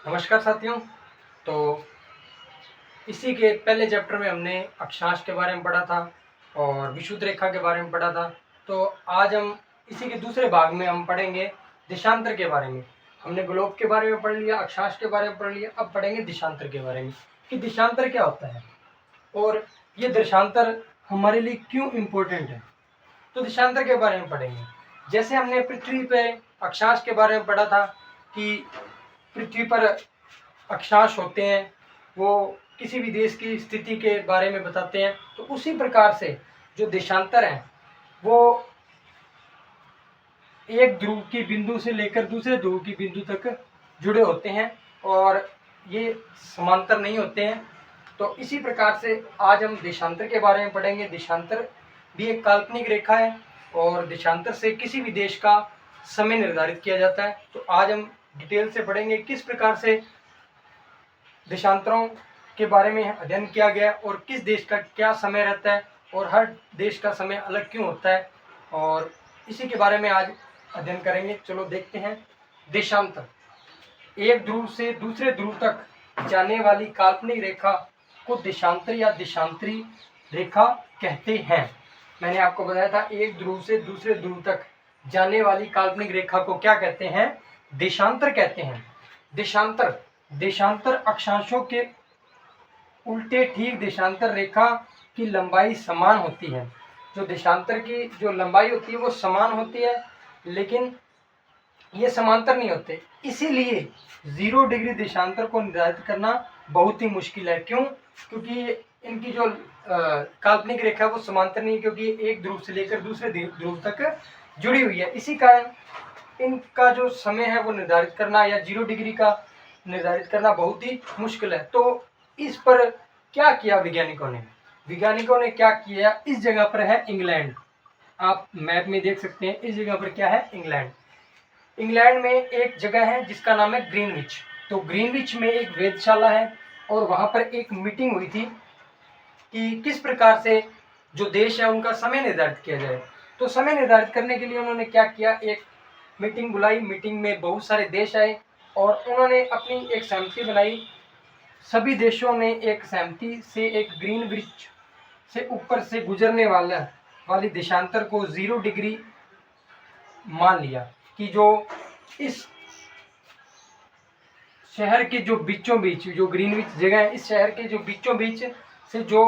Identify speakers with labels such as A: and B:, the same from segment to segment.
A: नमस्कार साथियों। तो इसी के पहले चैप्टर में हमने अक्षांश के बारे में पढ़ा था और विषुवत रेखा के बारे में पढ़ा था। तो आज हम इसी के दूसरे भाग में हम पढ़ेंगे देशांतर के बारे में। हमने ग्लोब के बारे में पढ़ लिया, अक्षांश के बारे में पढ़ लिया, अब पढ़ेंगे देशांतर के बारे में कि देशांतर क्या होता है और ये देशांतर हमारे लिए क्यों इम्पोर्टेंट है। तो देशांतर के बारे में पढ़ेंगे। जैसे हमने पृथ्वी पे अक्षांश के बारे में पढ़ा था कि पृथ्वी पर अक्षांश होते हैं, वो किसी भी देश की स्थिति के बारे में बताते हैं। तो उसी प्रकार से जो देशांतर हैं वो एक ध्रुव की बिंदु से लेकर दूसरे ध्रुव की बिंदु तक जुड़े होते हैं और ये समांतर नहीं होते हैं। तो इसी प्रकार से आज हम देशांतर के बारे में पढ़ेंगे। देशांतर भी एक काल्पनिक रेखा है और देशांतर से किसी भी देश का समय निर्धारित किया जाता है। तो आज हम डिटेल से पढ़ेंगे किस प्रकार से देशांतरों के बारे में अध्ययन किया गया और किस देश का क्या समय रहता है और हर देश का समय अलग क्यों होता है, और इसी के बारे में आज अध्ययन करेंगे। चलो देखते हैं। देशांतर एक ध्रुव से दूसरे ध्रुव तक जाने वाली काल्पनिक रेखा को देशांतर या देशांतरी रेखा कहते हैं। मैंने आपको बताया था एक ध्रुव से दूसरे ध्रुव तक जाने वाली काल्पनिक रेखा को क्या कहते हैं? देशांतर कहते हैं। देशांतर अक्षांशों के उल्टे ठीक देशांतर रेखा की लंबाई समान होती है। जो देशांतर की जो लंबाई होती है वो समान होती है, लेकिन ये समांतर नहीं होते। इसीलिए 0 डिग्री देशांतर को निर्धारित करना बहुत ही मुश्किल है। क्यों? क्योंकि इनकी जो काल्पनिक रेखा वो समांतर नहीं है, क्योंकि एक ध्रुव से लेकर दूसरे ध्रुव तक जुड़ी हुई है। इसी कारण इनका जो समय है वो निर्धारित करना या 0 डिग्री का निर्धारित करना बहुत ही मुश्किल है। तो इस पर क्या किया वैज्ञानिकों ने क्या किया? इस जगह पर है इंग्लैंड। आप मैप में देख सकते हैं इस जगह पर क्या है? इंग्लैंड में एक जगह है जिसका नाम है ग्रीनविच। तो ग्रीनविच में एक वेधशाला है और वहां पर एक मीटिंग हुई थी कि किस प्रकार से जो देश है उनका समय निर्धारित किया जाए। तो समय निर्धारित करने के लिए उन्होंने क्या किया? एक मीटिंग बुलाई। मीटिंग में बहुत सारे देश आए और उन्होंने अपनी एक सहमति बनाई। सभी देशों ने एक सहमति से एक ग्रीनविच से ऊपर से गुजरने वाली देशांतर को 0 डिग्री मान लिया कि जो इस शहर के जो बीचों बीच जो ग्रीनविच जगह है, इस शहर के जो बीचों बीच से जो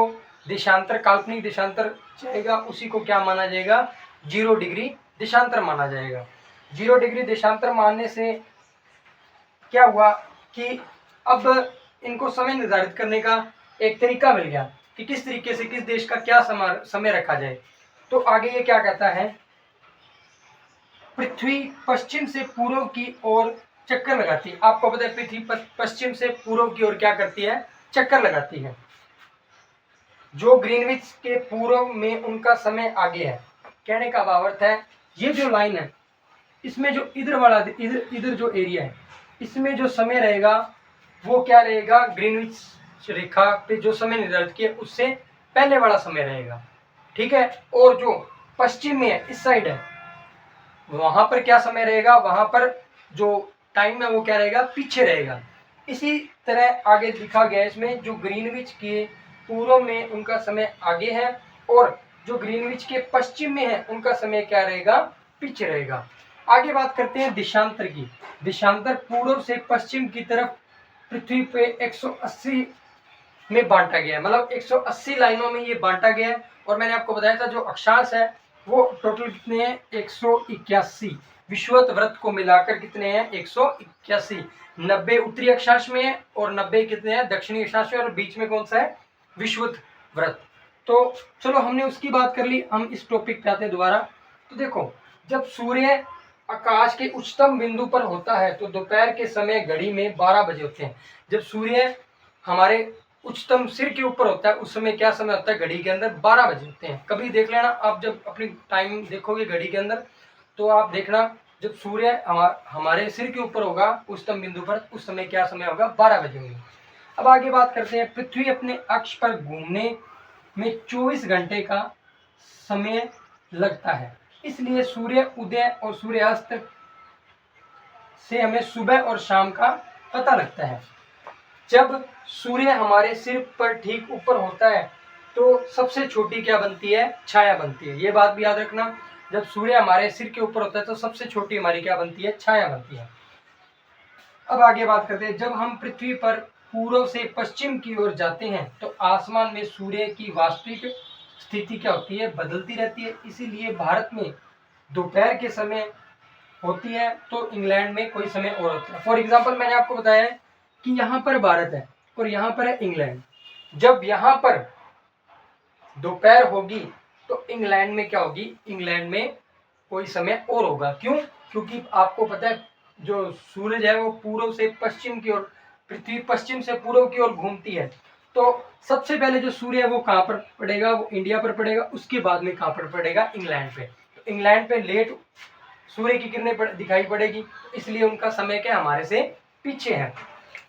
A: देशांतर काल्पनिक देशांतर जाएगा उसी को क्या माना जाएगा? 0 डिग्री देशांतर माना जाएगा। 0 डिग्री देशांतर मानने से क्या हुआ कि अब इनको समय निर्धारित करने का एक तरीका मिल गया कि किस तरीके से किस देश का क्या समय रखा जाए। तो आगे ये क्या कहता है? पृथ्वी पश्चिम से पूर्व की ओर चक्कर लगाती है। आपको पता है पृथ्वी पश्चिम से पूर्व की ओर क्या करती है? चक्कर लगाती है। जो ग्रीनविच के पूर्व में उनका समय आगे है। कहने का भावार्थ है ये जो लाइन है इसमें जो इधर जो एरिया है इसमें जो समय रहेगा वो क्या रहेगा? ग्रीनविच रेखा पे जो समय निर्धारित किया उससे पहले वाला समय रहेगा, ठीक है। और जो पश्चिम में है इस साइड है वहां पर क्या समय रहेगा? वहां पर जो टाइम है वो क्या रहेगा? पीछे रहेगा। इसी तरह आगे लिखा गया इसमें जो ग्रीनविच के पूर्व में उनका समय आगे है और जो ग्रीनविच के पश्चिम में है उनका समय क्या रहेगा? पीछे रहेगा। आगे बात करते हैं देशांतर की। देशांतर पूर्व से पश्चिम की तरफ पृथ्वी पे 180 में बांटा गया है, मतलब 180 लाइनों में ये बांटा गया है। और मैंने आपको बताया था जो अक्षांश है वो टोटल कितने हैं? 181। विषुवत वृत्त को मिलाकर कितने हैं? 181। 90 उत्तरी अक्षांश में है और 90 कितने हैं? दक्षिणी अक्षांश में, और बीच में कौन सा है? विषुवत वृत्त। तो चलो हमने उसकी बात कर ली, हम इस टॉपिक पे आते हैं दोबारा। तो देखो, जब सूर्य आकाश के उच्चतम बिंदु पर होता है तो दोपहर के समय घड़ी में 12 बजे होते हैं। जब सूर्य हमारे उच्चतम सिर के ऊपर होता है उस समय क्या समय होता है? घड़ी के अंदर 12 बजे होते हैं। कभी देख लेना, आप जब अपनी टाइम देखोगे घड़ी के अंदर तो आप देखना जब सूर्य हमारे सिर के ऊपर होगा उच्चतम बिंदु पर उस समय क्या समय होगा? 12 बजे होंगे। अब आगे बात करते हैं। पृथ्वी अपने अक्ष पर घूमने में 24 घंटे का समय लगता है, इसलिए सूर्य उदय और सूर्यास्त से हमें सुबह और शाम का पता लगता है। जब सूर्य हमारे सिर पर ठीक ऊपर होता है तो सबसे छोटी क्या बनती है? छाया बनती है। ये बात भी याद रखना, जब सूर्य हमारे सिर के ऊपर होता है तो सबसे छोटी हमारी क्या बनती है? छाया बनती है। अब आगे बात करते हैं, जब हम पृथ्वी पर पूर्व से पश्चिम की ओर जाते हैं तो आसमान में सूर्य की वास्तविक स्थिति क्या होती है? बदलती रहती है। इसीलिए भारत में दोपहर के समय होती है तो इंग्लैंड में कोई समय और होता है। फॉर एग्जाम्पल मैंने आपको बताया है कि यहाँ पर भारत है और यहाँ पर है इंग्लैंड। जब यहाँ पर दोपहर होगी तो इंग्लैंड में क्या होगी? इंग्लैंड में कोई समय और होगा। क्यों? क्योंकि आपको पता है जो सूरज है वो पूर्व से पश्चिम की ओर, पृथ्वी पश्चिम से पूर्व की ओर घूमती है। तो सबसे पहले जो सूर्य है वो कहाँ पर पड़ेगा? वो इंडिया पर पड़ेगा। उसके बाद में कहाँ पर पड़ेगा? इंग्लैंड पे। तो इंग्लैंड पे लेट सूर्य की किरणें दिखाई पड़ेगी, इसलिए उनका समय क्या हमारे से पीछे है।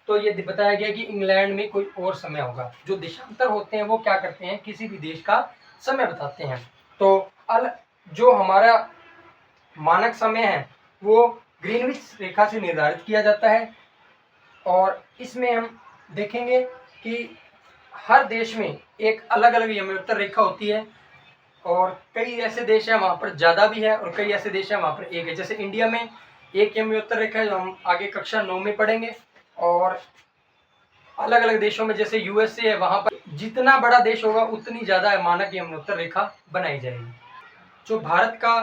A: तो ये बताया गया कि इंग्लैंड में कोई और समय होगा। जो देशांतर होते हैं वो क्या करते हैं? किसी भी देश का समय बताते हैं। तो जो हमारा मानक समय है वो ग्रीनविच रेखा से निर्धारित किया जाता है और इसमें हम देखेंगे कि हर देश में एक अलग अलग यमोत्तर रेखा होती है और कई ऐसे देश हैं वहाँ पर ज़्यादा भी है और कई ऐसे देश हैं वहाँ पर एक है। जैसे इंडिया में एक यमोत्तर रेखा है जो हम आगे कक्षा 9 में पढ़ेंगे, और अलग अलग देशों में जैसे यूएसए है वहाँ पर जितना बड़ा देश होगा उतनी ज़्यादा मानक यमोत्तर रेखा बनाई जाएगी। जो भारत का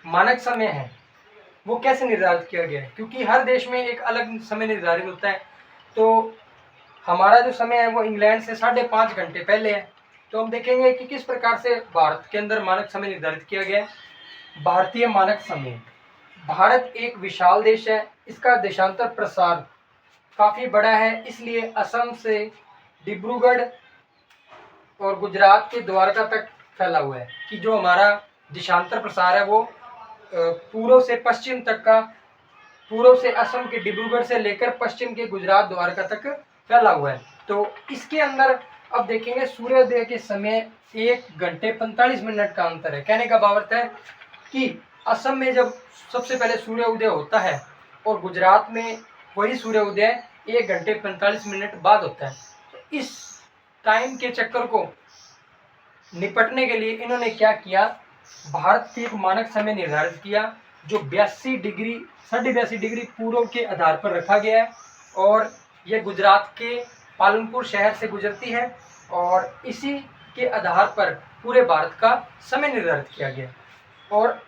A: मानक समय है वो कैसे निर्धारित किया गया है? क्योंकि हर देश में एक अलग समय निर्धारित होता है। तो हमारा जो समय है वो इंग्लैंड से 5.5 घंटे पहले है। तो हम देखेंगे कि किस प्रकार से भारत के अंदर मानक समय निर्धारित किया गया है। भारतीय मानक समय। भारत एक विशाल देश है, इसका देशांतर प्रसार काफ़ी बड़ा है, इसलिए असम से डिब्रूगढ़ और गुजरात के द्वारका तक फैला हुआ है। कि जो हमारा देशांतर प्रसार है वो पूर्व से पश्चिम तक का, पूर्व से असम के डिब्रूगढ़ से लेकर पश्चिम के गुजरात द्वारका तक फैला हुआ है। तो इसके अंदर अब देखेंगे सूर्योदय के समय 1 घंटे 45 मिनट का अंतर है। कहने का भाव अर्थ है कि असम में जब सबसे पहले सूर्य उदय होता है और गुजरात में वही सूर्य उदय 1 घंटे 45 मिनट बाद होता है। तो इस टाइम के चक्कर को निपटने के लिए इन्होंने क्या किया? भारत के एक मानक समय निर्धारित किया जो 82 डिग्री 82.5 पूर्व के आधार पर रखा गया है और यह गुजरात के पालनपुर शहर से गुजरती है और इसी के आधार पर पूरे भारत का समय निर्धारित किया गया। और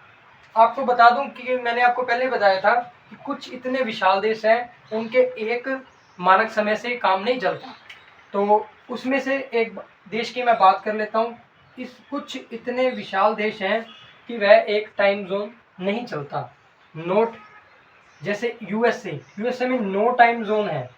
A: आपको बता दूं कि मैंने आपको पहले बताया था कि कुछ इतने विशाल देश हैं उनके एक मानक समय से काम नहीं चलता। तो उसमें से एक देश की मैं बात कर लेता हूँ। इस कुछ इतने विशाल देश हैं कि वह एक टाइम जोन नहीं चलता। नोट जैसे यूएसए में नो टाइम जोन है,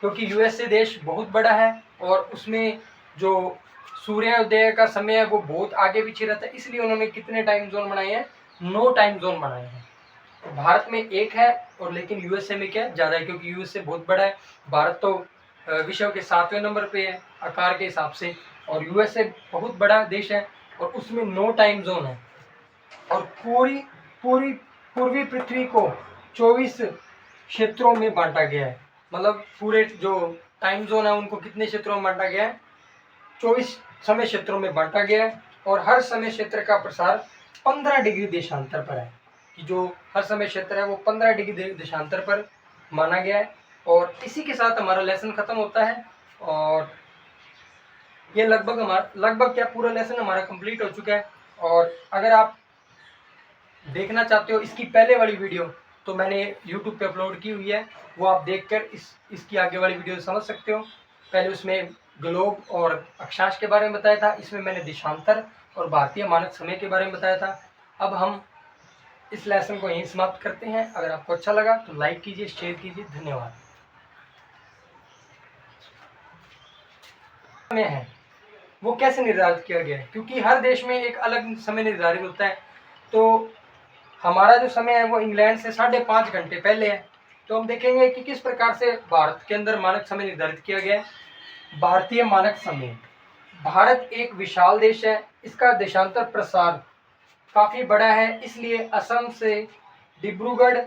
A: क्योंकि यूएसए देश बहुत बड़ा है और उसमें जो सूर्योदय का समय है वो बहुत आगे पीछे रहता है, इसलिए उन्होंने कितने टाइम जोन बनाए हैं? 9 टाइम जोन बनाए हैं। भारत में एक है और लेकिन यूएसए में क्या ज़्यादा है, क्योंकि यूएसए बहुत बड़ा है। भारत तो विश्व के 7वें नंबर पे है आकार के हिसाब से और यूएसए बहुत बड़ा देश है और उसमें 9 टाइम जोन है। और पूर्वी पृथ्वी को 24 क्षेत्रों में बांटा गया है। मतलब पूरे जो टाइम जोन है उनको कितने क्षेत्रों में बांटा गया है? 24 समय क्षेत्रों में बांटा गया है और हर समय क्षेत्र का प्रसार 15 डिग्री देशांतर पर है। कि जो हर समय क्षेत्र है वो 15 डिग्री देशांतर पर माना गया है। और इसी के साथ हमारा लेसन खत्म होता है और ये लगभग क्या पूरा लेसन हमारा कंप्लीट हो चुका है। और अगर आप देखना चाहते हो इसकी पहले वाली वीडियो तो मैंने YouTube पे अपलोड की हुई है, वो आप देखकर इसकी आगे वाली वीडियो समझ सकते हो। पहले उसमें ग्लोब और अक्षांश के बारे में बताया था, इसमें मैंने देशांतर और भारतीय मानक समय के बारे में बताया था। अब हम इस लेसन को यहीं समाप्त करते हैं। अगर आपको अच्छा लगा तो लाइक कीजिए, शेयर कीजिए। धन्यवाद। में है वो कैसे निर्धारित किया गया है? क्योंकि हर देश में एक अलग समय निर्धारित होता है। तो हमारा जो समय है वो इंग्लैंड से 5.5 घंटे पहले है। तो हम देखेंगे कि किस प्रकार से भारत के अंदर मानक समय निर्धारित किया गया है। भारतीय मानक समय। भारत एक विशाल देश है, इसका देशांतर प्रसार काफ़ी बड़ा है, इसलिए असम से डिब्रूगढ़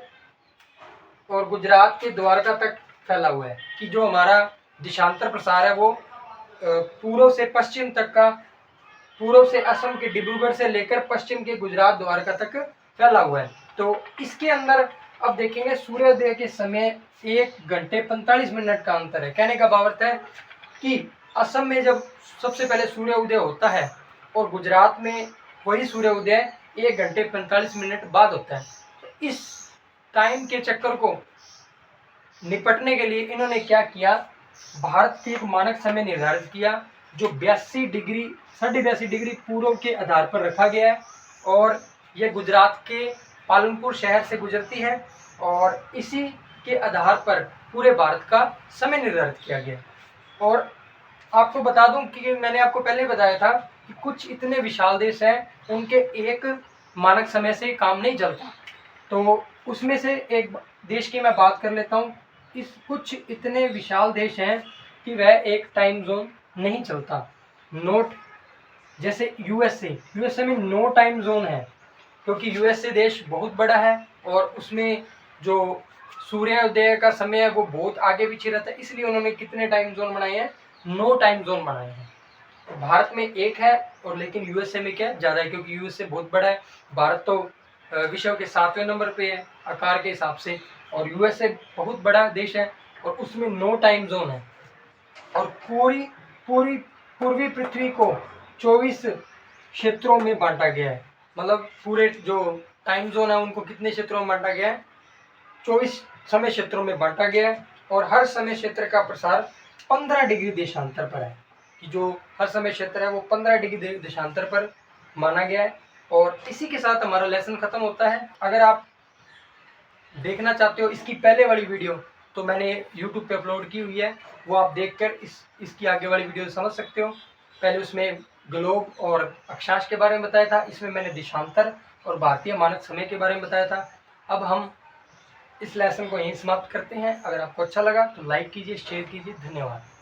A: और गुजरात के द्वारका तक फैला हुआ है कि जो हमारा देशांतर प्रसार है वो पूर्व से पश्चिम तक का, पूर्व से असम के डिब्रूगढ़ से लेकर पश्चिम के गुजरात द्वारका तक फैला हुआ है। तो इसके अंदर अब देखेंगे सूर्योदय के समय 1 घंटे 45 मिनट का अंतर है। कहने का भाव है कि असम में जब सबसे पहले सूर्योदय होता है और गुजरात में वही सूर्योदय 1 घंटे 45 मिनट बाद होता है। तो इस टाइम के चक्कर को निपटने के लिए इन्होंने क्या किया, भारत के एक मानक समय निर्धारित किया जो 82 डिग्री 82.5 डिग्री पूर्व के आधार पर रखा गया है और यह गुजरात के पालनपुर शहर से गुजरती है और इसी के आधार पर पूरे भारत का समय निर्धारित किया गया। और आपको बता दूं कि मैंने आपको पहले बताया था कि कुछ इतने विशाल देश हैं उनके एक मानक समय से काम नहीं चलता। तो उसमें से एक देश की मैं बात कर लेता हूँ। इस कुछ इतने विशाल देश हैं कि वह एक टाइम जोन नहीं चलता। नोट जैसे यूएसए में नो टाइम जोन है क्योंकि यूएसए देश बहुत बड़ा है और उसमें जो सूर्योदय का समय है वो बहुत आगे पीछे रहता है, इसलिए उन्होंने कितने टाइम जोन बनाए हैं, नो टाइम जोन बनाए हैं। तो भारत में एक है और लेकिन यूएसए में क्या ज़्यादा है क्योंकि यूएसए बहुत बड़ा है। भारत तो विश्व के 7वें नंबर पे है आकार के हिसाब से और यूएसए बहुत बड़ा देश है और उसमें नो टाइम जोन है। और पूर्वी पृथ्वी को 24 क्षेत्रों में बांटा गया है। मतलब पूरे जो टाइम जोन है उनको कितने क्षेत्रों में बांटा गया है, 24 समय क्षेत्रों में बांटा गया है और हर समय क्षेत्र का प्रसार 15 डिग्री देशांतर पर है कि जो हर समय क्षेत्र है वो 15 डिग्री देशांतर पर माना गया है। और इसी के साथ हमारा लेसन खत्म होता है। अगर आप देखना चाहते हो इसकी पहले वाली वीडियो तो मैंने YouTube पे अपलोड की हुई है, वो आप देखकर इसकी आगे वाली वीडियो समझ सकते हो। पहले उसमें ग्लोब और अक्षांश के बारे में बताया था, इसमें मैंने देशांतर और भारतीय मानक समय के बारे में बताया था। अब हम इस लेसन को यहीं समाप्त करते हैं। अगर आपको अच्छा लगा तो लाइक कीजिए, शेयर कीजिए। धन्यवाद।